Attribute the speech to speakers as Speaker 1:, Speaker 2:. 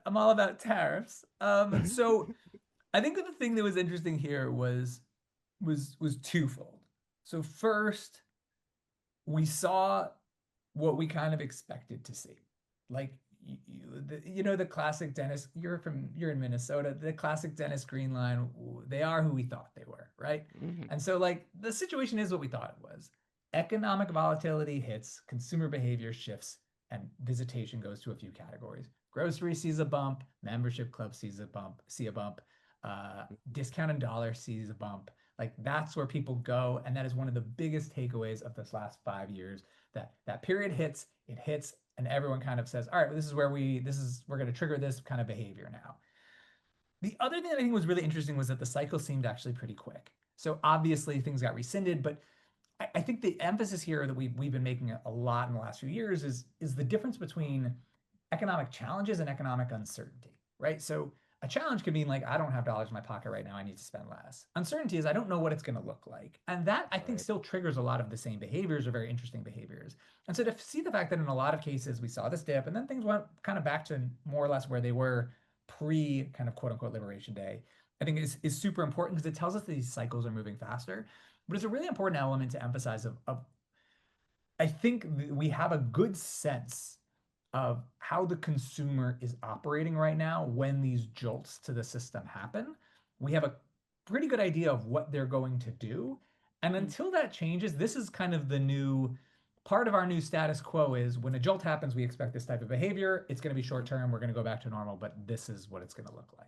Speaker 1: I'm all about tariffs. So I think that the thing that was interesting here was twofold. So first, we saw what we kind of expected to see. Like the classic Dennis, you're in Minnesota, the classic Dennis Green line, they are who we thought they were, right?
Speaker 2: Mhm.
Speaker 1: And so like the situation is what we thought it was. Economic volatility hits, consumer behavior shifts, and visitation goes to a few categories. Grocery sees a bump, membership club sees a bump, discount and dollar sees a bump. Like that's where people go, and that is one of the biggest takeaways of this last 5 years. That period hits, it hits, and everyone kind of says, "All right, well, we're going to trigger this kind of behavior now." The other thing that I think was really interesting was that the cycle seemed actually pretty quick. So obviously things got rescinded, but I think the emphasis here that we've been making a lot in the last few years is the difference between economic challenges and economic uncertainty, right? So a challenge could mean like I don't have dollars in my pocket right now, I need to spend less. Uncertainty is I don't know what it's going to look like, and that I think
Speaker 2: Right.
Speaker 1: still triggers a lot of the same behaviors or very interesting behaviors. And so to see the fact that in a lot of cases we saw this dip and then things went kind of back to more or less where they were pre kind of quote unquote liberation day, I think is super important because it tells us that these cycles are moving faster. But it's a really important element to emphasize of I think we have a good sense of how the consumer is operating right now when these jolts to the system happen. We have a pretty good idea of what they're going to do. And
Speaker 2: Mhm.
Speaker 1: until that changes, this is kind of the new part of our new status quo is when a jolt happens, we expect this type of behavior. It's going to be short term. We're going to go back to normal, but this is what it's going to look like.